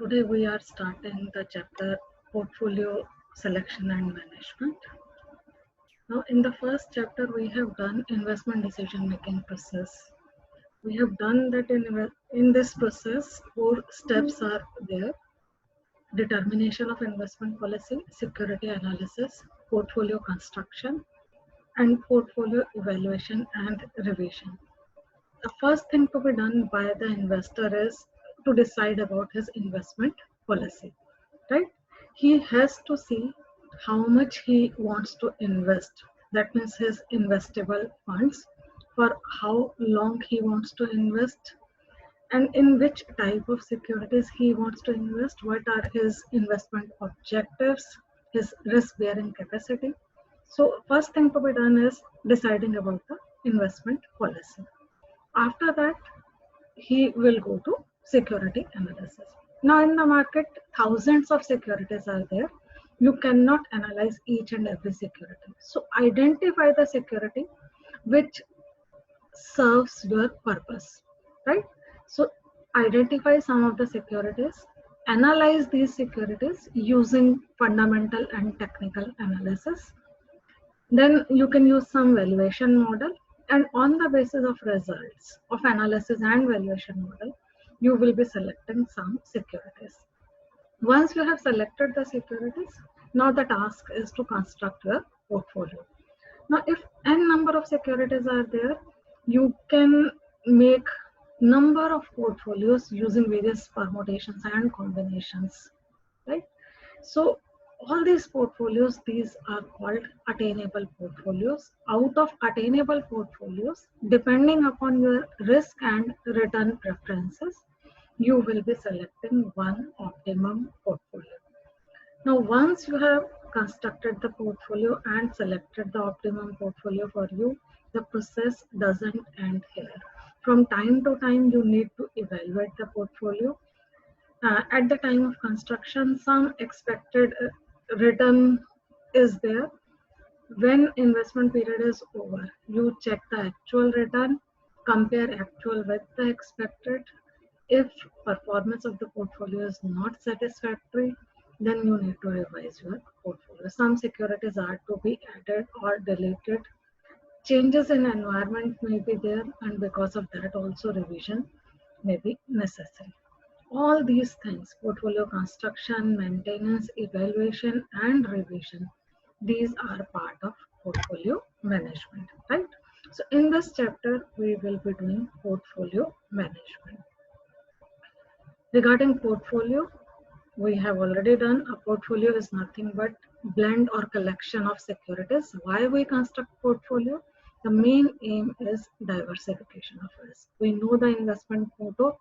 Today we are starting the chapter Portfolio Selection and Management. Now in the first chapter we have done investment decision making process. We have done that in this process 4 steps are there: determination of investment policy, security analysis, portfolio construction, and portfolio evaluation and revision. The first thing to be done by the investor is to decide about his investment policy, right? He has to see how much he wants to invest. That means his investable funds, for how long he wants to invest, and in which type of securities he wants to invest, what are his investment objectives, his risk bearing capacity. So, first thing to be done is deciding about the investment policy. After that, he will go to security analysis. Now in the market, thousands of securities are there. You cannot analyze each and every security. So identify the security which serves your purpose, right? So identify some of the securities, analyze these securities using fundamental and technical analysis. Then you can use some valuation model, and on the basis of results of analysis and valuation model, you will be selecting some securities. Once you have selected the securities, now the task is to construct your portfolio. Now, if n number of securities are there, you can make number of portfolios using various permutations and combinations, right? So all these portfolios, these are called attainable portfolios. Out of attainable portfolios, depending upon your risk and return preferences, you will be selecting one optimum portfolio. Now, once you have constructed the portfolio and selected the optimum portfolio for you, the process doesn't end here. From time to time, you need to evaluate the portfolio. At the time of construction, some expected return is there. When investment period is over, you check the actual return, compare actual with the expected. If performance of the portfolio is not satisfactory, then you need to revise your portfolio. Some securities are to be added or deleted. Changes in environment may be there, and because of that also revision may be necessary. All these things, portfolio construction, maintenance, evaluation, and revision, these are part of portfolio management, right? So in this chapter, we will be doing portfolio management. Regarding portfolio, we have already done. A portfolio is nothing but blend or collection of securities. Why we construct portfolio? The main aim is diversification of risk. We know the investment motto: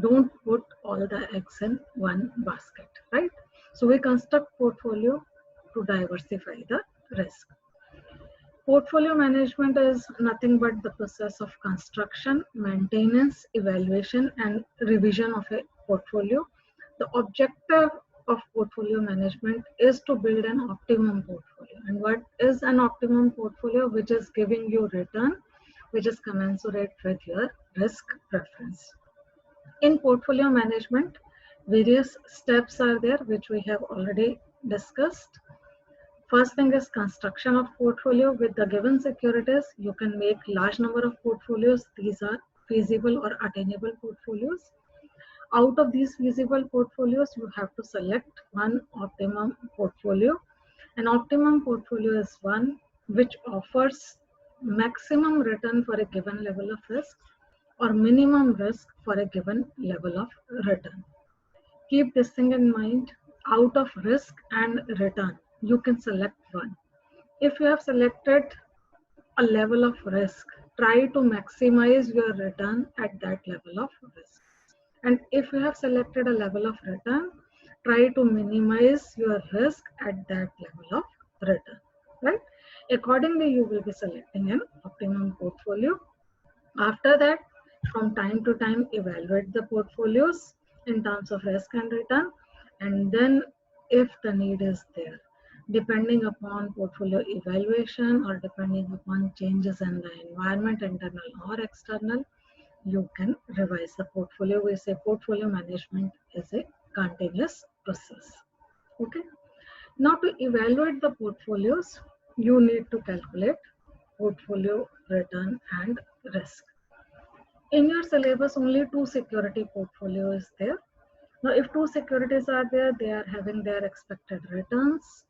don't put all the eggs in one basket, right? So we construct portfolio to diversify the risk. Portfolio management is nothing but the process of construction, maintenance, evaluation, and revision of a portfolio. The objective of portfolio management is to build an optimum portfolio. And what is an optimum portfolio? Which is giving you return, which is commensurate with your risk preference. In portfolio management, various steps are there which we have already discussed. First thing is construction of portfolio. With the given securities, you can make large number of portfolios. These are feasible or attainable portfolios. Out of these feasible portfolios, you have to select one optimum portfolio. An optimum portfolio is one which offers maximum return for a given level of risk or minimum risk for a given level of return. Keep this thing in mind. Out of risk and return, you can select one. If you have selected a level of risk, try to maximize your return at that level of risk. And if you have selected a level of return, try to minimize your risk at that level of return, right? Accordingly, you will be selecting an optimum portfolio. After that, from time to time, evaluate the portfolios in terms of risk and return. And then if the need is there, depending upon portfolio evaluation or depending upon changes in the environment, internal or external, you can revise the portfolio. We say portfolio management is a continuous process. Okay. Now to evaluate the portfolios, you need to calculate portfolio return and risk. In your syllabus, only two security portfolio is there. Now, if two securities are there, they are having their expected returns.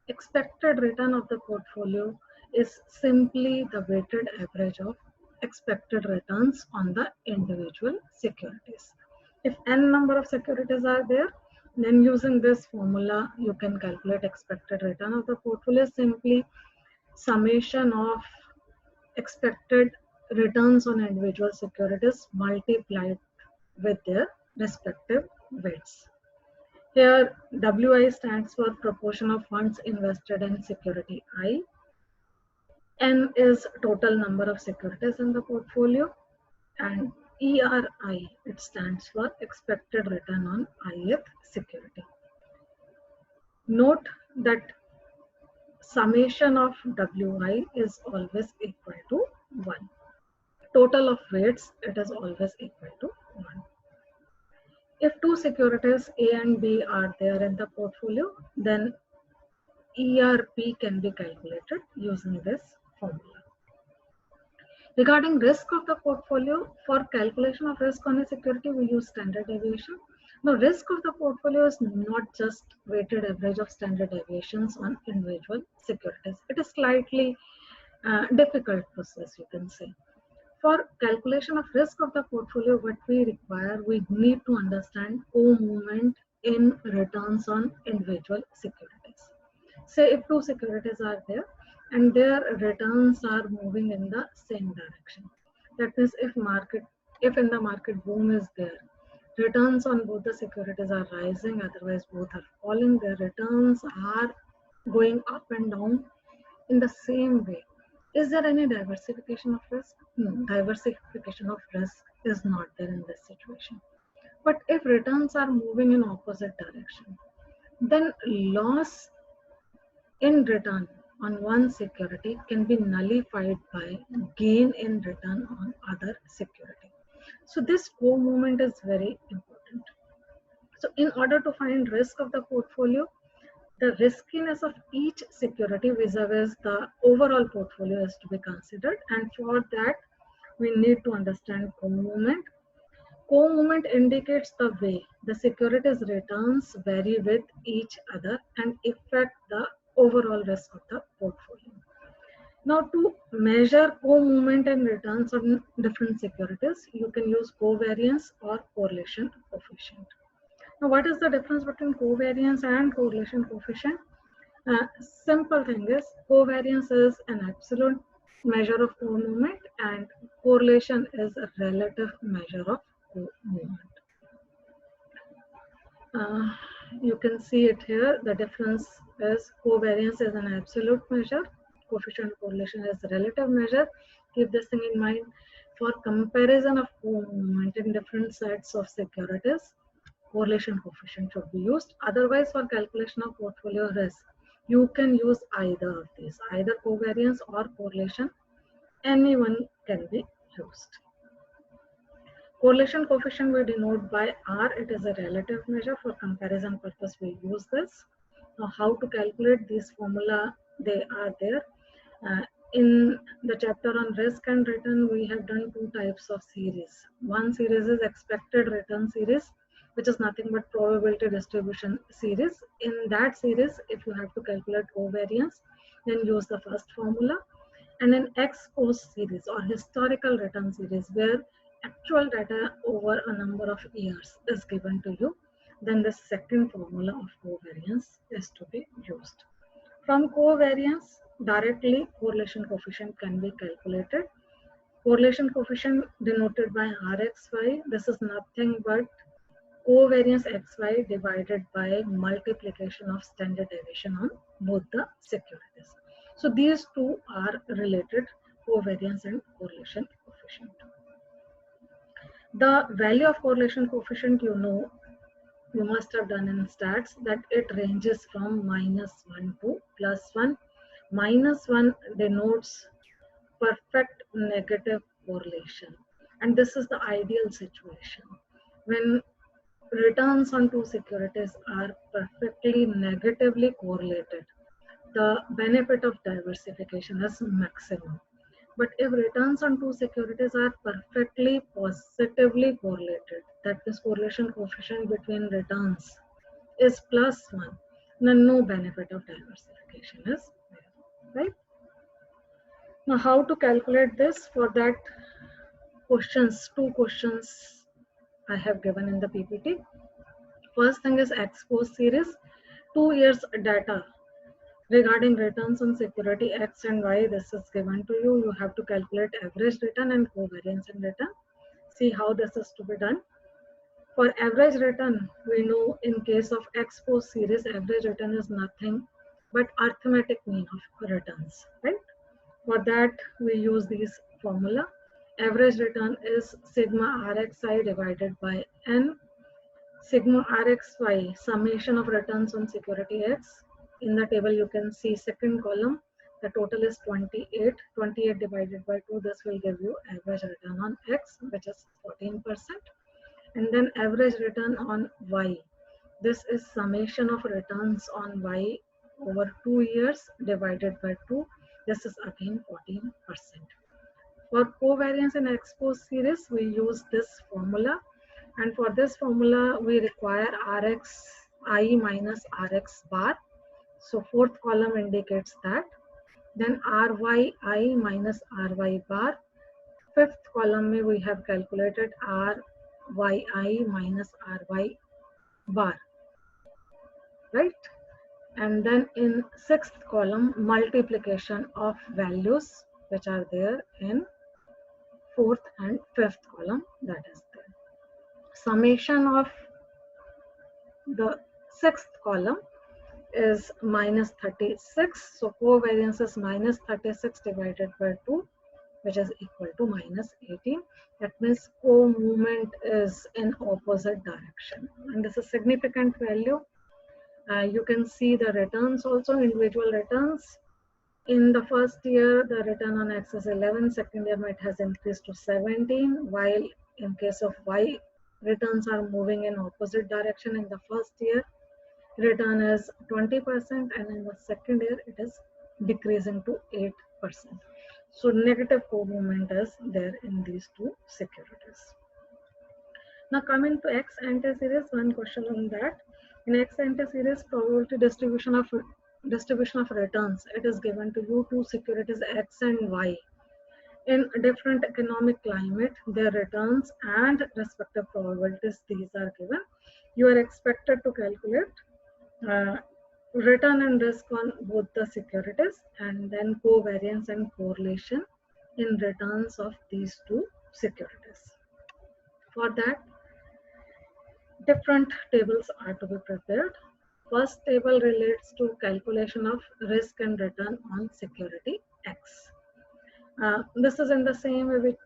Expected return of the portfolio is simply the weighted average of expected returns on the individual securities. If n number of securities are there, then using this formula, you can calculate expected return of the portfolio, simply summation of expected returns on individual securities multiplied with their respective weights. Here, WI stands for proportion of funds invested in security I. N is total number of securities in the portfolio, and ERI, it stands for expected return on ith security. Note that summation of WI is always equal to 1. Total of weights, it is always equal to 1. If two securities A and B are there in the portfolio, then ERP can be calculated using this formula. Regarding risk of the portfolio, for calculation of risk on a security, we use standard deviation. Now, risk of the portfolio is not just weighted average of standard deviations on individual securities. It is slightly difficult process, you can say. For calculation of risk of the portfolio, what we require, we need to understand co-movement in returns on individual securities. Say if two securities are there and their returns are moving in the same direction. That means if in the market boom is there, returns on both the securities are rising, otherwise both are falling. Their returns are going up and down in the same way. Is there any diversification of risk? No, diversification of risk is not there in this situation. But if returns are moving in opposite direction, then loss in return on one security can be nullified by gain in return on other security. So this co-movement is very important. So in order to find risk of the portfolio, the riskiness of each security vis-a-vis the overall portfolio is to be considered, and for that we need to understand co-movement. Co-movement indicates the way the securities returns vary with each other and affect the overall risk of the portfolio. Now, to measure co-movement and returns on different securities, you can use covariance or correlation coefficient. Now, what is the difference between covariance and correlation coefficient? Simple thing is, covariance is an absolute measure of co-movement and correlation is a relative measure of co-movement. You can see it here. The difference is covariance is an absolute measure, coefficient correlation is a relative measure. Keep this thing in mind. For comparison of co-movement in different sets of securities, correlation coefficient should be used. Otherwise, for calculation of portfolio risk, you can use either of these, either covariance or correlation. Anyone can be used. Correlation coefficient we denote by R. It is a relative measure. For comparison purpose, we use this. Now, how to calculate these formula? They are there. In the chapter on risk and return, we have done two types of series. One series is expected return series, which is nothing but probability distribution series. In that series, if you have to calculate covariance, then use the first formula. And an ex post series or historical return series, where actual data over a number of years is given to you, then the second formula of covariance is to be used. From covariance, directly correlation coefficient can be calculated. Correlation coefficient denoted by Rxy, this is nothing but covariance xy divided by multiplication of standard deviation on both the securities. So these two are related, covariance and correlation coefficient. The value of correlation coefficient, you must have done in stats that it ranges from -1 to +1. -1 denotes perfect negative correlation, and this is the ideal situation. When returns on two securities are perfectly negatively correlated, the benefit of diversification is maximum. But if returns on two securities are perfectly positively correlated, that is correlation coefficient between returns is +1, then no benefit of diversification is there, right? Now, how to calculate this? For that, two questions I have given in the PPT. First thing is X-post series, 2 years data regarding returns on security X and Y. This is given to you. You have to calculate average return and covariance in return. See how this is to be done. For average return, we know in case of X-post series, average return is nothing but arithmetic mean of returns, right? For that, we use this formula. Average return is sigma RXI divided by N. Sigma RXY, summation of returns on security X. In the table, you can see second column, the total is 28. 28 divided by 2, this will give you average return on X, which is 14%. And then average return on Y. This is summation of returns on Y over 2 years divided by 2. This is again 14%. For covariance in X-post series, we use this formula. And for this formula, we require Rxi minus Rx bar. So fourth column indicates that. Then Ryi minus Ry bar. Fifth column, we have calculated Ryi minus Ry bar, right? And then in sixth column, multiplication of values which are there in fourth and fifth column, that is there. Summation of the sixth column is minus 36. So covariance is minus 36 divided by 2, which is equal to minus 18. That means co-movement is in opposite direction. And this is significant value. You can see the returns also, individual returns. In the first year, the return on X is 11. Second year, it has increased to 17. While in case of Y, returns are moving in opposite direction. In the first year, return is 20%, and in the second year, it is decreasing to 8%. So negative co-movement is there in these two securities. Now coming to X ante series, one question on that. In X ante series, probability distribution of returns, it is given to you two securities X and Y. In different economic climate, their returns and respective probabilities, these are given. You are expected to calculate return and risk on both the securities, and then covariance and correlation in returns of these two securities. For that, different tables are to be prepared. First table relates to calculation of risk and return on security X. This is in the same way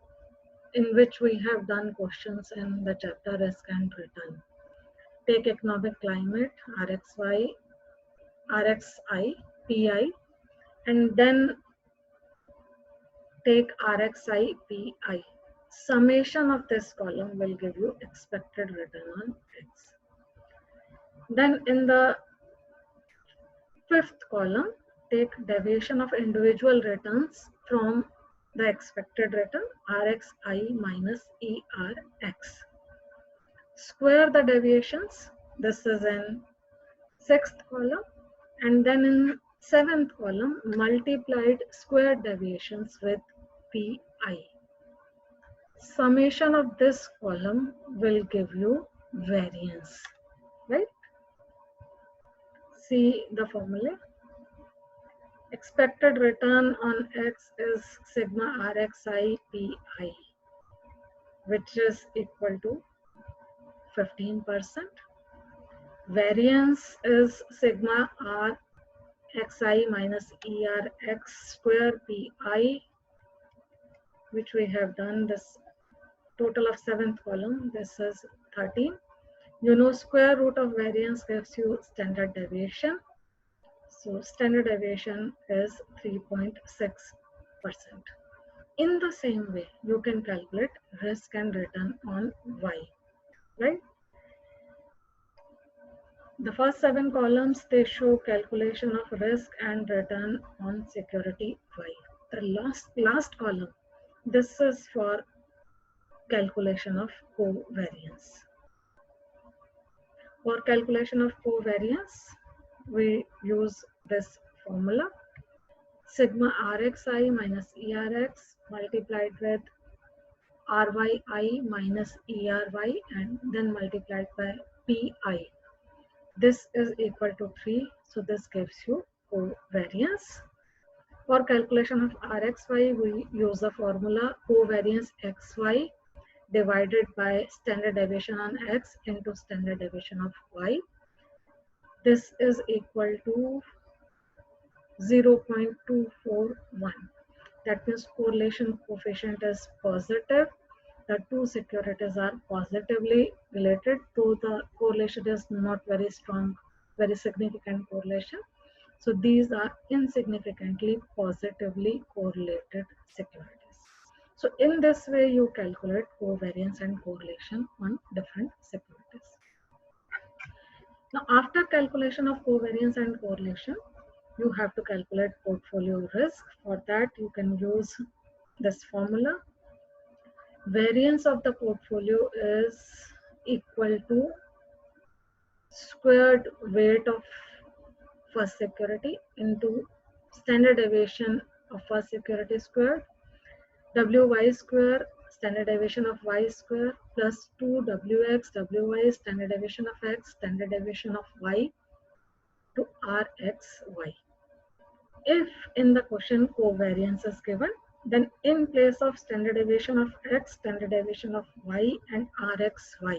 in which we have done questions in the chapter risk and return. Take economic climate, RXI, PI, and then take RXI, PI. Summation of this column will give you expected return on X. Then in the fifth column, take deviation of individual returns from the expected return, RXI minus ERX. Square the deviations. This is in sixth column. And then in seventh column, multiplied square deviations with PI. Summation of this column will give you variance, right? See the formula. Expected return on X is sigma RXI PI, which is equal to 15%. Variance is sigma RXI minus ERX square PI, which we have done this total of seventh column. This is 13. You know, square root of variance gives you standard deviation. So standard deviation is 3.6%. In the same way, you can calculate risk and return on Y, right? The first 7 columns, they show calculation of risk and return on security Y. The last column, this is for calculation of covariance. For calculation of covariance, we use this formula: sigma Rxi minus ERx multiplied with RYI minus ERY and then multiplied by PI. This is equal to 3, so this gives you covariance. For calculation of Rxy, we use the formula covariance xy divided by standard deviation on x into standard deviation of y. This is equal to 0.241. That means correlation coefficient is positive. The two securities are positively related, though the correlation is not very strong, very significant correlation. So these are insignificantly positively correlated securities. So in this way, you calculate covariance and correlation on different securities. Now, after calculation of covariance and correlation, you have to calculate portfolio risk. For that, you can use this formula. Variance of the portfolio is equal to squared weight of first security into standard deviation of first security squared, WY square, standard deviation of Y square, plus 2WX, WY, standard deviation of X, standard deviation of Y to RXY. If in the question covariance is given, then in place of standard deviation of X, standard deviation of Y and RXY,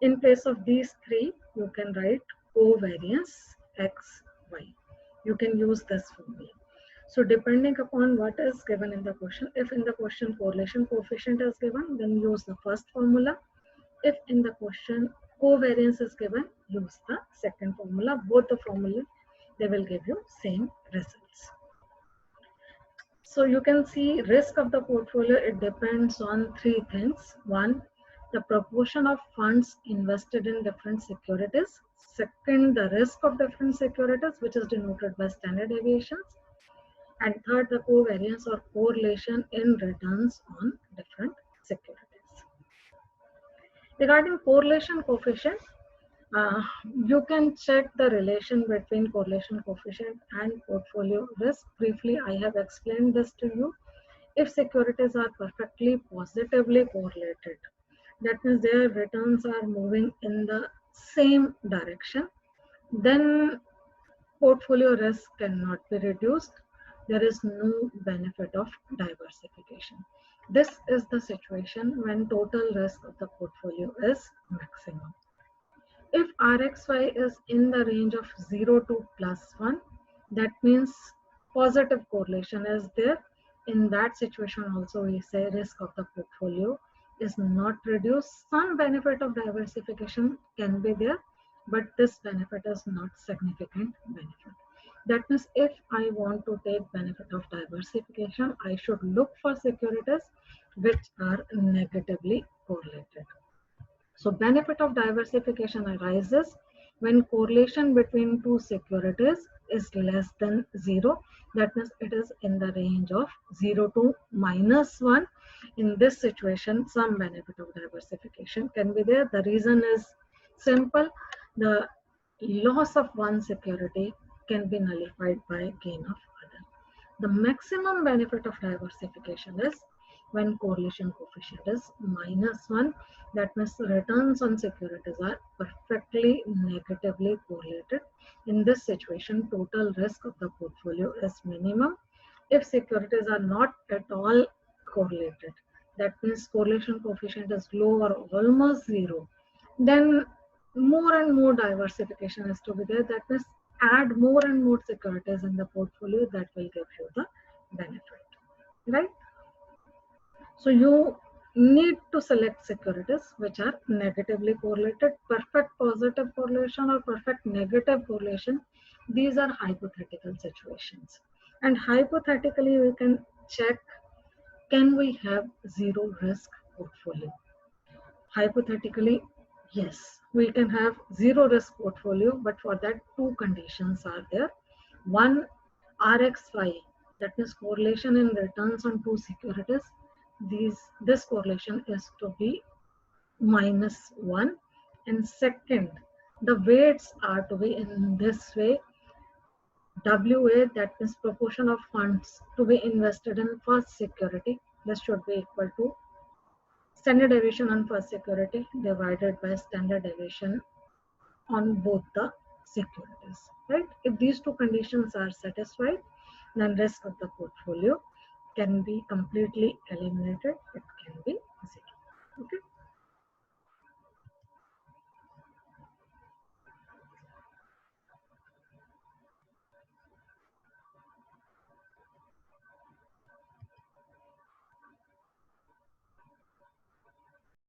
in place of these three, you can write covariance XY. You can use this formula. So depending upon what is given in the question, if in the question correlation coefficient is given, then use the first formula. If in the question covariance is given, use the second formula. Both the formulas, they will give you same results. So you can see risk of the portfolio, it depends on three things. One, the proportion of funds invested in different securities. Second, the risk of different securities, which is denoted by standard deviations. And third, the covariance or correlation in returns on different securities. Regarding correlation coefficient, you can check the relation between correlation coefficient and portfolio risk. Briefly, I have explained this to you. If securities are perfectly positively correlated, that means their returns are moving in the same direction, then portfolio risk cannot be reduced. There is no benefit of diversification. This is the situation when total risk of the portfolio is maximum. If RXY is in the range of 0 to +1, that means positive correlation is there. In that situation also, we say risk of the portfolio is not reduced. Some benefit of diversification can be there, but this benefit is not significant benefit. That means if I want to take benefit of diversification, I should look for securities which are negatively correlated. So benefit of diversification arises when correlation between two securities is less than 0. That means it is in the range of 0 to -1. In this situation, some benefit of diversification can be there. The reason is simple. The loss of one security can be nullified by gain of other. The maximum benefit of diversification is when correlation coefficient is -1. That means returns on securities are perfectly negatively correlated. In this situation, total risk of the portfolio is minimum. If securities are not at all correlated, that means correlation coefficient is low or almost 0, then more and more diversification is to be there. That means add more and more securities in the portfolio, that will give you the benefit, right? So you need to select securities which are negatively correlated. Perfect positive correlation or perfect negative correlation, these are hypothetical situations. And hypothetically, we can check, can we have zero risk portfolio? Hypothetically, Yes, we can have zero risk portfolio, but for that two conditions are there. One, RXY, that is correlation in returns on two securities. This correlation is to be -1. And second, the weights are to be in this way. WA, that is proportion of funds to be invested in first security. This should be equal to standard deviation on first security divided by standard deviation on both the securities, right? If these two conditions are satisfied, then rest of the portfolio can be completely eliminated. It can be zero. Okay.